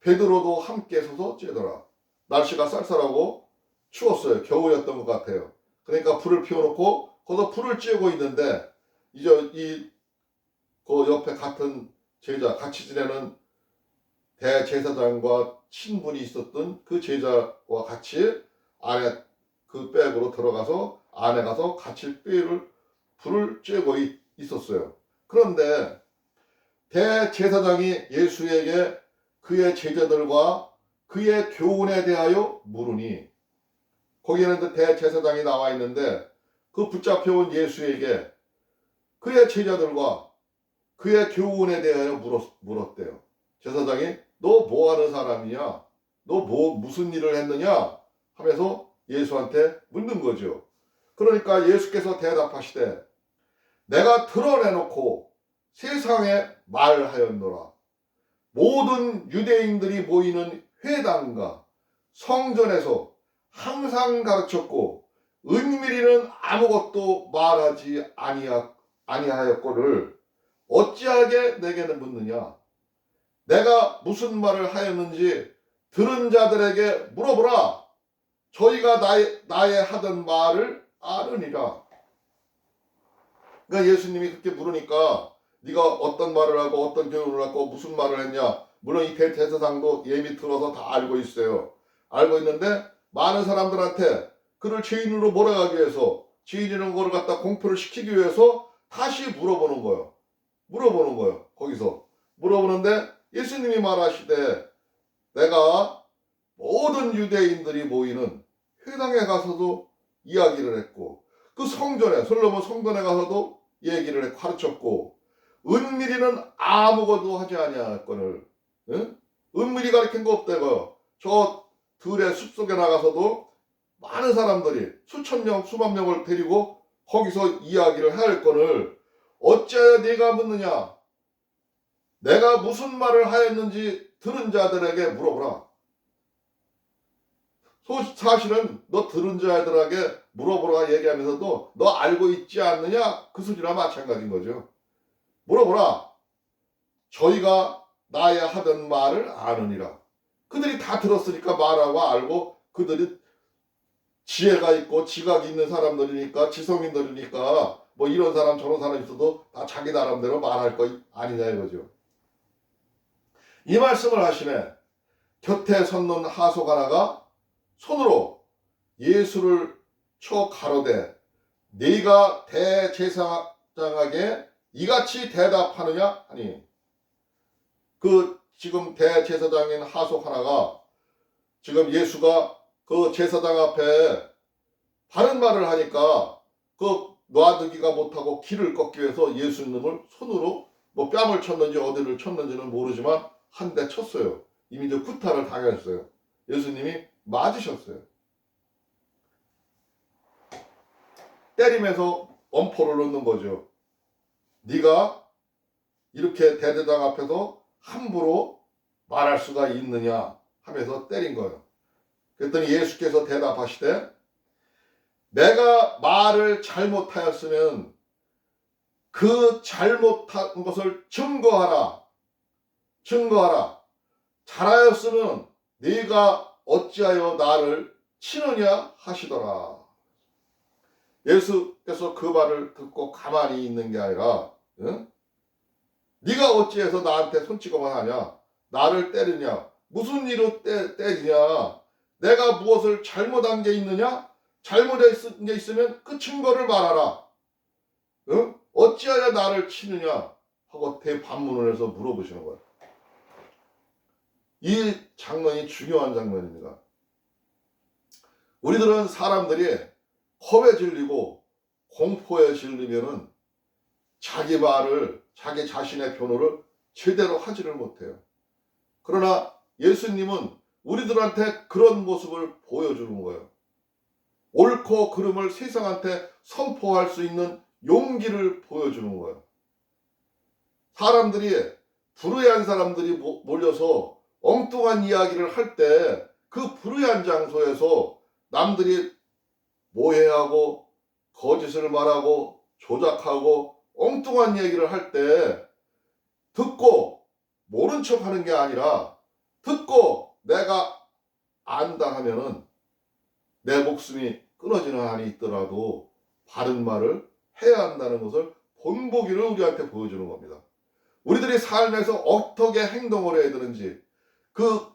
베드로도 함께 서서 쬐더라. 날씨가 쌀쌀하고 추웠어요. 겨울이었던 것 같아요. 그러니까 불을 피워놓고 거기서 불을 쬐고 있는데 이제 그 옆에 같은 제자, 같이 지내는 대제사장과 친분이 있었던 그 제자와 같이 안에 그 백으로 들어가서 안에 가서 같이 불을 쬐고 있었어요. 그런데 대제사장이 예수에게 그의 제자들과 그의 교훈에 대하여 물으니, 거기에는 그 대제사장이 나와 있는데 그 붙잡혀온 예수에게 그의 제자들과 그의 교훈에 대하여 물었대요. 제사장이 너 뭐 하는 사람이냐? 너 무슨 일을 했느냐? 하면서 예수한테 묻는 거죠. 그러니까 예수께서 대답하시되 내가 드러내놓고 세상에 말하였노라. 모든 유대인들이 모이는 회당과 성전에서 항상 가르쳤고 은밀히는 아무것도 말하지 아니하였거늘 어찌하게 내게는 묻느냐. 내가 무슨 말을 하였는지 들은 자들에게 물어보라. 저희가 나의 하던 말을 아느니라. 그러니까 예수님이 그렇게 물으니까 네가 어떤 말을 하고 어떤 교훈을 하고 무슨 말을 했냐. 물론 이 대제사장도 예미 들어서 다 알고 있어요. 알고 있는데 많은 사람들한테 그를 죄인으로 몰아가기 위해서, 죄인이라는 거를 갖다 공표를 시키기 위해서 다시 물어보는 거예요. 거기서 물어보는데 예수님이 말하시되 내가 모든 유대인들이 모이는 회당에 가서도 이야기를 했고 그 성전에, 솔로몬 성전에 가서도 얘기를 해 가르쳤고 은밀히는 아무것도 하지 아니하였거늘. 응? 은밀히 가르친 거 없대고요. 저 들의 숲속에 나가서도 많은 사람들이 수천 명 수만 명을 데리고 거기서 이야기를 할거늘 어찌하여 네가 묻느냐. 내가 무슨 말을 하였는지 들은 자들에게 물어보라. 사실은 너 들은 자들에게 물어보라 얘기하면서도 너 알고 있지 않느냐? 그 소리랑 마찬가지인 거죠. 물어보라. 저희가 나의 하던 말을 아느니라. 그들이 다 들었으니까 말하고 알고, 그들이 지혜가 있고 지각이 있는 사람들이니까, 지성인들이니까 뭐 이런 사람 저런 사람 있어도 다 자기 나름대로 말할 거 아니냐 이거죠. 이 말씀을 하시네. 곁에 섰는 하속 하나가 손으로 예수를 쳐 가로되 네가 대제사장에게 이같이 대답하느냐 하니, 그 지금 대제사장인 하속 하나가 지금 예수가 그 제사장 앞에 바른 말을 하니까 그 놔두기가 못하고 길을 꺾기 위해서 예수님을 손으로 뭐 뺨을 쳤는지 어디를 쳤는지는 모르지만 한 대 쳤어요. 이미 이제 구타를 당했어요. 예수님이 맞으셨어요. 때리면서 엄포를 놓는 거죠. 네가 이렇게 대제사장 앞에서 함부로 말할 수가 있느냐 하면서 때린 거예요. 그랬더니 예수께서 대답하시되 내가 말을 잘못하였으면 그 잘못한 것을 증거하라. 잘하였으면 네가 어찌하여 나를 치느냐 하시더라. 예수께서 그 말을 듣고 가만히 있는 게 아니라, 응? 네가 어찌해서 나한테 손찌검을 하냐? 나를 때리냐? 무슨 이로 때리냐? 내가 무엇을 잘못한 게 있느냐? 잘못한 게 있으면 그 증거를 말하라. 응? 어찌하여 나를 치느냐? 하고 대반문을 해서 물어보시는 거예요. 이 장면이 중요한 장면입니다. 우리들은 사람들이 겁에 질리고 공포에 질리면은 자기 말을, 자기 자신의 변호를 제대로 하지를 못해요. 그러나 예수님은 우리들한테 그런 모습을 보여주는 거예요. 옳고 그름을 세상한테 선포할 수 있는 용기를 보여주는 거예요. 사람들이, 불의한 사람들이 몰려서 엉뚱한 이야기를 할 때 그 불의한 장소에서 남들이 모해하고 거짓을 말하고 조작하고 엉뚱한 얘기를 할 때 듣고 모른 척 하는 게 아니라 듣고 내가 안다 하면은 내 목숨이 끊어지는 한이 있더라도 바른 말을 해야 한다는 것을 본보기를 우리한테 보여주는 겁니다. 우리들이 삶에서 어떻게 행동을 해야 되는지, 그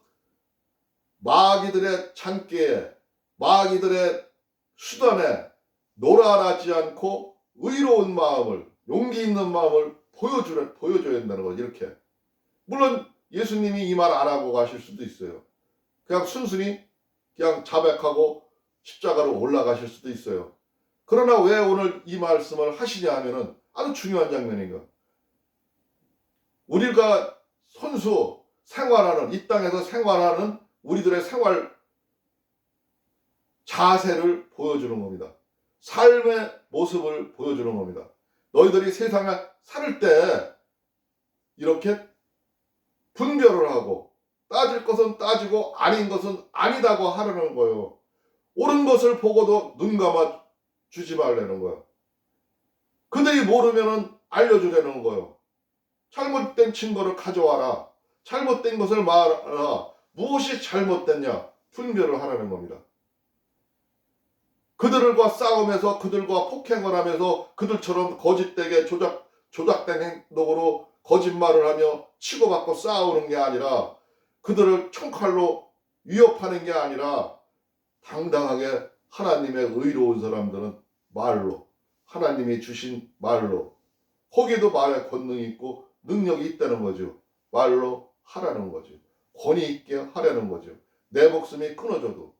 마귀들의 잔꾀에, 마귀들의 수단에 노란하지 않고 의로운 마음을, 용기 있는 마음을 보여줘야 된다는 거죠. 이렇게. 물론 예수님이 이 말 안 하고 가실 수도 있어요. 그냥 순순히 그냥 자백하고 십자가로 올라가실 수도 있어요. 그러나 왜 오늘 이 말씀을 하시냐 하면은 아주 중요한 장면인 거예요. 우리가 손수 생활하는, 이 땅에서 생활하는 우리들의 생활 자세를 보여주는 겁니다. 삶의 모습을 보여주는 겁니다. 너희들이 세상에 살 때 이렇게 분별을 하고 따질 것은 따지고 아닌 것은 아니다고 하라는 거예요. 옳은 것을 보고도 눈 감아 주지 말라는 거예요. 그들이 모르면은 알려주라는 거예요. 잘못된 증거를 가져와라. 잘못된 것을 말하라. 무엇이 잘못됐냐? 분별을 하라는 겁니다. 그들과 싸움에서 그들과 폭행을 하면서 그들처럼 거짓되게 조작된 행동으로 거짓말을 하며 치고받고 싸우는 게 아니라, 그들을 총칼로 위협하는 게 아니라 당당하게 하나님의 의로운 사람들은 말로, 하나님이 주신 말로, 거기도 말에 권능이 있고 능력이 있다는 거죠. 말로 하라는 거죠. 권위 있게 하라는 거죠. 내 목숨이 끊어져도.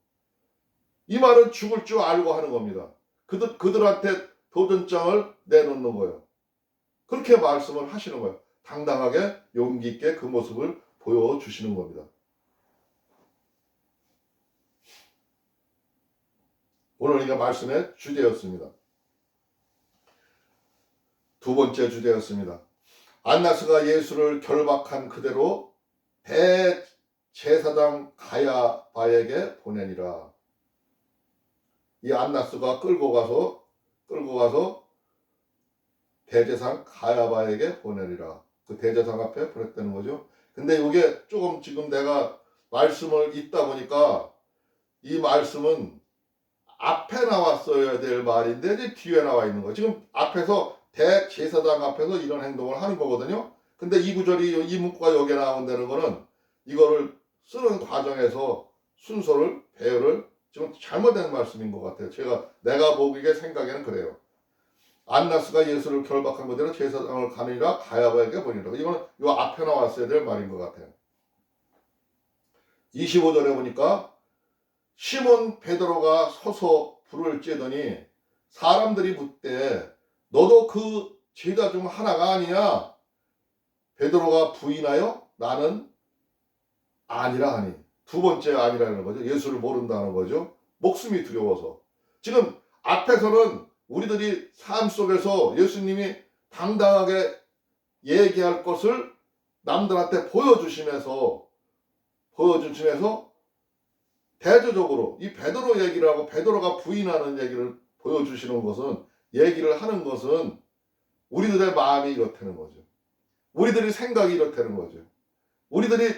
이 말은 죽을 줄 알고 하는 겁니다. 그들한테 도전장을 내놓는 거예요. 그렇게 말씀을 하시는 거예요. 당당하게 용기 있게 그 모습을 보여주시는 겁니다. 오늘 이게 말씀의 주제였습니다. 두 번째 주제였습니다. 안나스가 예수를 결박한 그대로 대제사장 가야바에게 보내니라. 이 안나스가 끌고 가서 대제사장 가야바에게 보내니라. 그 대제사장 앞에 보냈다는 거죠. 근데 이게 조금 지금 내가 말씀을 읽다 보니까 이 말씀은 앞에 나왔어야 될 말인데 이제 뒤에 나와 있는 거예요. 지금 앞에서 대제사장 앞에서 이런 행동을 하는 거거든요. 근데 이 구절이, 이 문구가 여기에 나온다는 거는 이거를 쓰는 과정에서 순서를, 배열을 지금 잘못된 말씀인 것 같아요. 내가 보기에 생각에는 그래요. 안나스가 예수를 결박한 그대로 제사장을 가느니라 가야바에게 보니라. 이거는 이 앞에 나왔어야 될 말인 것 같아요. 25절에 보니까 시몬 베드로가 서서 불을 쬐더니 사람들이 묻되 너도 그 제자 중 하나가 아니냐? 베드로가 부인하여 나는 아니라 하니. 두 번째 아니라는 거죠. 예수를 모른다는 거죠. 목숨이 두려워서. 지금 앞에서는 우리들이 삶 속에서 예수님이 당당하게 얘기할 것을 남들한테 보여주시면서 대조적으로 이 베드로 얘기를 하고 베드로가 부인하는 얘기를 보여주시는 것은, 얘기를 하는 것은 우리들의 마음이 이렇다는 거죠. 우리들의 생각이 이렇다는 거죠. 우리들이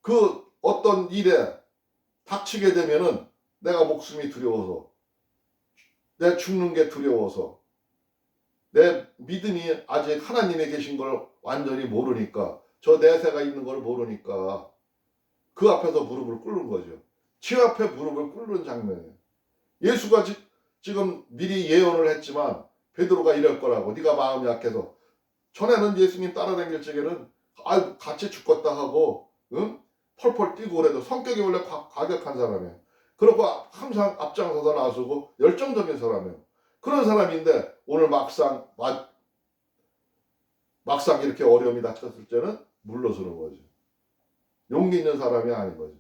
그 어떤 일에 닥치게 되면은 내가 목숨이 두려워서, 내 죽는 게 두려워서, 내 믿음이 아직 하나님에 계신 걸 완전히 모르니까, 저 내세가 있는 걸 모르니까 그 앞에서 무릎을 꿇는 거죠. 지 앞에 무릎을 꿇는 장면이에요. 예수가 지금 미리 예언을 했지만 베드로가 이럴 거라고. 네가 마음이 약해서. 전에는 예수님 따라다닐 적에는 같이 죽겠다 하고 응? 펄펄 뛰고 그래도 성격이 원래 과격한 사람이에요. 그리고 항상 앞장서서 나서고 열정적인 사람이에요. 그런 사람인데 오늘 막상 이렇게 어려움이 닥쳤을 때는 물러서는 거죠. 용기 있는 사람이 아닌 거죠.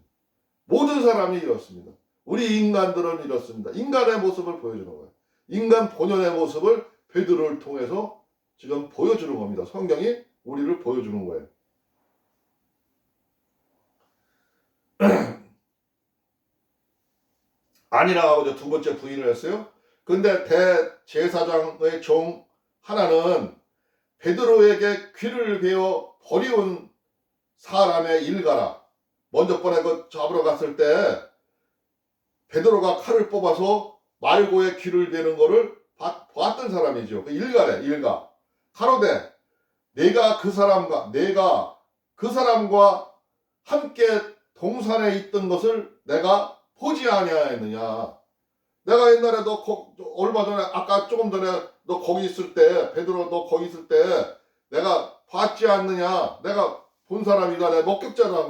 모든 사람이 이렇습니다. 우리 인간들은 이렇습니다. 인간의 모습을 보여주는 거예요. 인간 본연의 모습을 베드로를 통해서 지금 보여주는 겁니다. 성경이 우리를 보여주는 거예요. 아니라고 하고 두 번째 부인을 했어요. 근데 대제사장의 종 하나는 베드로에게 귀를 베어 버리운 사람의 일가라. 먼저 번에 그 잡으러 갔을 때 베드로가 칼을 뽑아서 말고의 귀를 베는 거를 봤던 사람이죠. 그 일가래, 일가. 가로되 내가 그 사람과 함께 동산에 있던 것을 내가 보지 아니하였느냐. 내가 옛날에 얼마 전에 아까 조금 전에 너 거기 있을 때 베드로 너 거기 있을 때 내가 봤지 않느냐. 내가 본 사람이다. 내가 목격자다.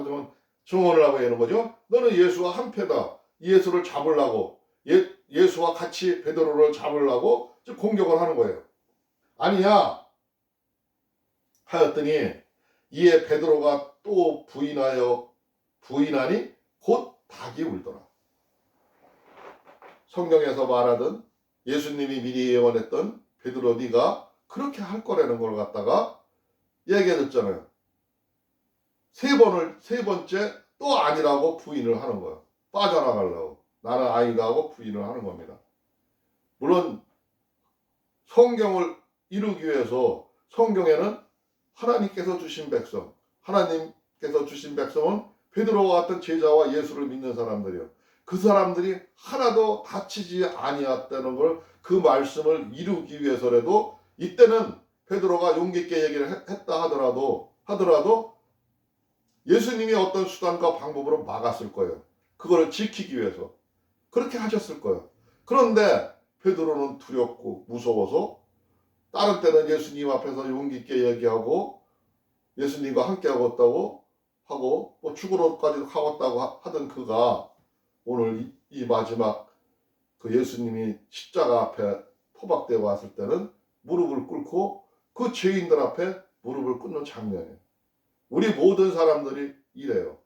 증언을 하고 있는 거죠. 너는 예수와 한패다. 예수를 잡으려고 예수와 같이 베드로를 잡으려고 공격을 하는 거예요. 아니냐 하였더니 이에 베드로가 또 부인하니 곧 닭이 울더라. 성경에서 말하던 예수님이 미리 예언했던 베드로 네가 그렇게 할 거라는 걸 갖다가 얘기해줬잖아요. 세 번째 또 아니라고 부인을 하는 거예요. 빠져나가려고. 나는 아니다 하고 부인을 하는 겁니다. 물론 성경을 이루기 위해서 성경에는 하나님께서 주신 백성은 베드로와 같은 제자와 예수를 믿는 사람들이요. 그 사람들이 하나도 다치지 아니었다는 걸 그 말씀을 이루기 위해서라도 이때는 베드로가 용기 있게 얘기를 했다 하더라도 예수님이 어떤 수단과 방법으로 막았을 거예요. 그거를 지키기 위해서. 그렇게 하셨을 거예요. 그런데 베드로는 두렵고 무서워서 다른 때는 예수님 앞에서 용기 있게 얘기하고 예수님과 함께 하겠다고 하고 죽으러까지 가겠다고 하던 그가 오늘 이 마지막 그 예수님이 십자가 앞에 포박되어 왔을 때는 무릎을 꿇고 그 죄인들 앞에 무릎을 꿇는 장면이에요. 우리 모든 사람들이 이래요.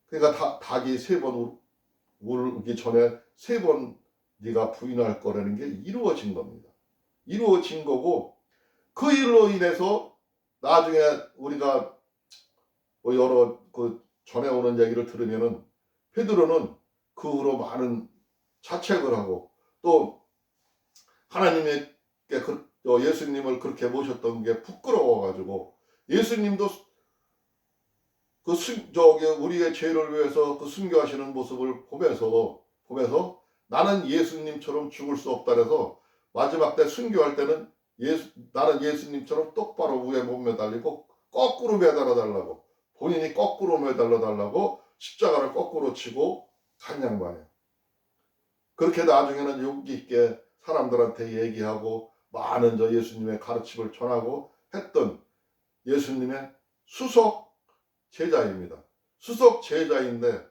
그러니까 닭이 세 번 울기 전에 세 번 네가 부인할 거라는 게 이루어진 겁니다. 이루어진 거고 그 일로 인해서 나중에 우리가 여러 그 전해 오는 얘기를 들으면은 베드로는 그 후로 많은 자책을 하고 또 하나님께 예수님을 그렇게 모셨던 게 부끄러워가지고 예수님도 우리의 죄를 위해서 그 순교하시는 모습을 보면서 나는 예수님처럼 죽을 수 없다 그래서 마지막 때 순교할 때는 나는 예수님처럼 똑바로 위에 못 매달리고 거꾸로 매달아 달라고 본인이 거꾸로 매달려 달라고 십자가를 거꾸로 치고 간 양반이에요. 그렇게 나중에는 용기 있게 사람들한테 얘기하고 많은 예수님의 가르침을 전하고 했던 예수님의 수석 제자입니다. 수석 제자인데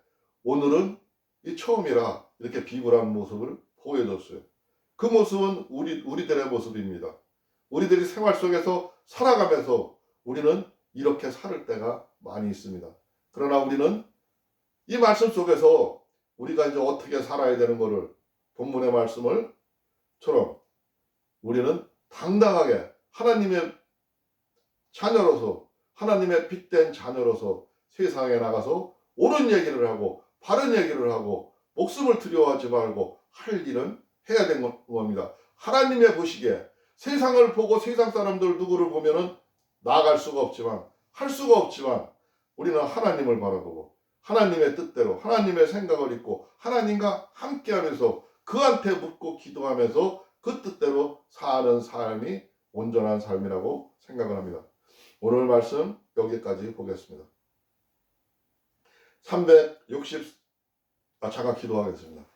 오늘은 이 처음이라 이렇게 비굴한 모습을 보여줬어요. 그 모습은 우리들의 모습입니다. 우리들이 생활 속에서 살아가면서 우리는 이렇게 살 때가 많이 있습니다. 그러나 우리는 이 말씀 속에서 우리가 이제 어떻게 살아야 되는 것을 본문의 말씀을처럼 우리는 당당하게 하나님의 자녀로서 하나님의 빛된 자녀로서 세상에 나가서 옳은 얘기를 하고 바른 얘기를 하고 목숨을 두려워하지 말고 할 일은 해야 되는 겁니다. 하나님의 보시기에 세상을 보고 세상 사람들 누구를 보면은 나아갈 수가 없지만 할 수가 없지만 우리는 하나님을 바라보고 하나님의 뜻대로 하나님의 생각을 잊고 하나님과 함께하면서 그한테 묻고 기도하면서 그 뜻대로 사는 삶이 온전한 삶이라고 생각을 합니다. 오늘 말씀 여기까지 보겠습니다. 잠깐 기도하겠습니다.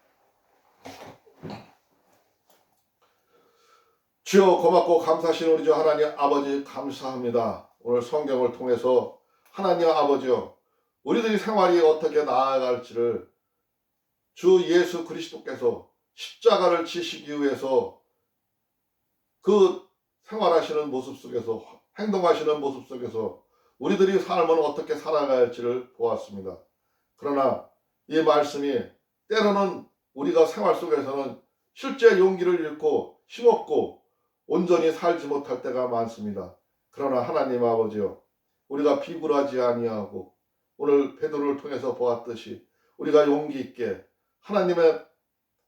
주여, 고맙고 감사하신 우리 주 하나님 아버지, 감사합니다. 오늘 성경을 통해서 하나님 아버지여, 우리들의 생활이 어떻게 나아갈지를 주 예수 그리스도께서 십자가를 지시기 위해서 그 생활하시는 모습 속에서, 행동하시는 모습 속에서 우리들의 삶은 어떻게 살아가야 할지를 보았습니다. 그러나 이 말씀이 때로는 우리가 생활 속에서는 실제 용기를 잃고 힘없고 온전히 살지 못할 때가 많습니다. 그러나 하나님 아버지여, 우리가 비굴하지 아니하고 오늘 베드로를 통해서 보았듯이 우리가 용기 있게 하나님의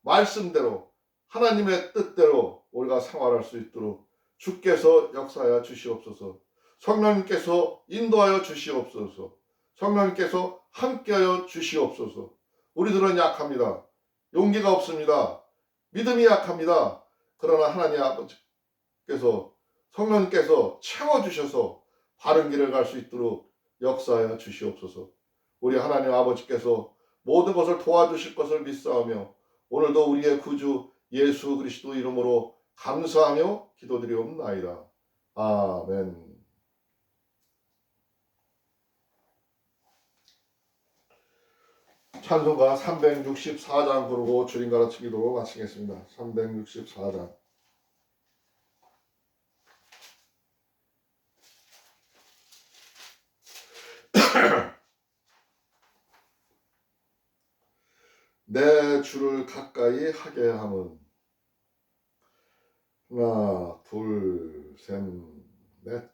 말씀대로, 하나님의 뜻대로 우리가 생활할 수 있도록 주께서 역사하여 주시옵소서. 성령님께서 인도하여 주시옵소서. 성령님께서 함께하여 주시옵소서. 우리들은 약합니다. 용기가 없습니다. 믿음이 약합니다. 그러나 하나님 아버지께서, 성령님께서 채워주셔서 바른 길을 갈 수 있도록 역사하여 주시옵소서. 우리 하나님 아버지께서 모든 것을 도와주실 것을 믿사오며 오늘도 우리의 구주 예수 그리스도 이름으로 감사하며 기도드리옵나이다. 아멘. 찬송가 364장 부르고 주님 가르치 기도로 마치겠습니다. 364장. 내 주를 가까이 하게 함은, 하나 둘 셋 넷.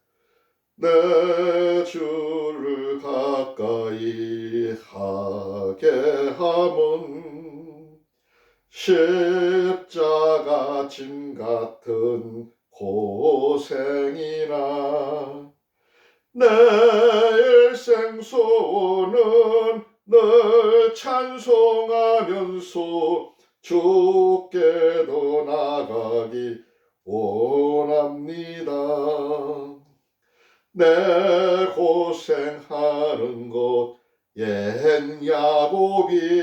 내 주를 가까이 하게 함은 십자가 짐 같은 고생이나 내 일생 소원은 늘 찬송하면서 주께도 나가기 원합니다. 내 고생하는 것 옛 야곱이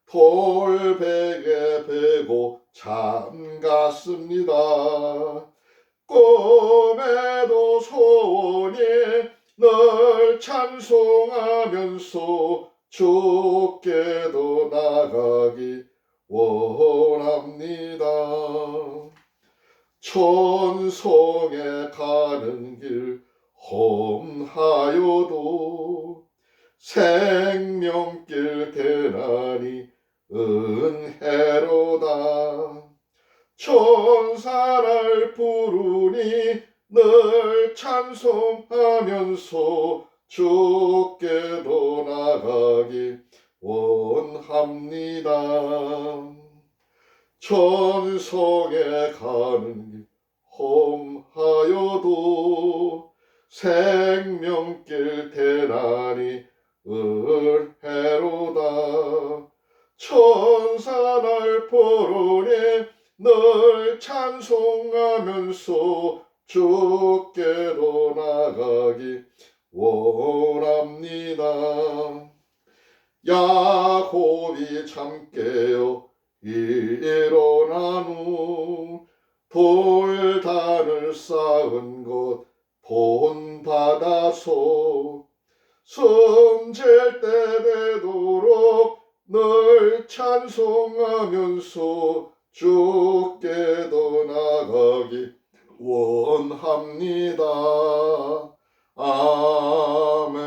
돌베개 베고 잠갔습니다. 꿈에도 소원이 늘 찬송하면서 주께도 나가기 원합니다. 천성에 가는 길 험하여도 생명길 대나니 은혜로다. 천사를 부르니 늘 찬송하면서 주께도 나가기 원합니다. 천성에 가는 길 험하여도 생명길 대나니 은혜로다. 천사를 부르니 늘 찬송하면서 주께도 나가기 원합니다. 야곱이 잠 깨어 일어난 후 돌단을 쌓은 것 본받아서 숨질 때 되도록 늘 찬송하면서 주께도 나가기 원합니다. 아멘.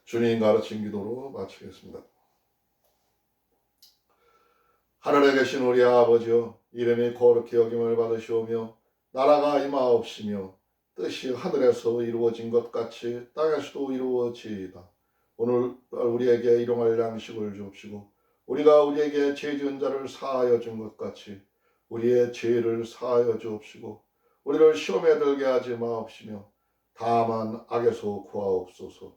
주님 가르친 기도로 마치겠습니다. 하늘에 계신 우리 아버지여, 이름이 거룩히 여김을 받으시오며 나라가 임하옵시며 뜻이 하늘에서 이루어진 것 같이 땅에서도 이루어지이다. 오늘 우리에게 일용할 양식을 주옵시고 우리가 우리에게 죄 지은 자를 사하여 준 것 같이 우리의 죄를 사하여 주옵시고 우리를 시험에 들게 하지 마옵시며 다만 악에서 구하옵소서.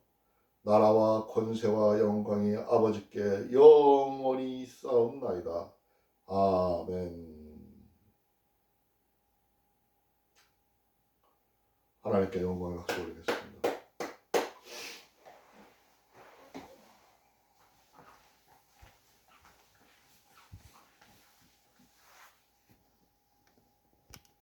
나라와 권세와 영광이 아버지께 영원히 있사옵나이다. 아멘. 하나님께 영광을 박수 올리겠습니다.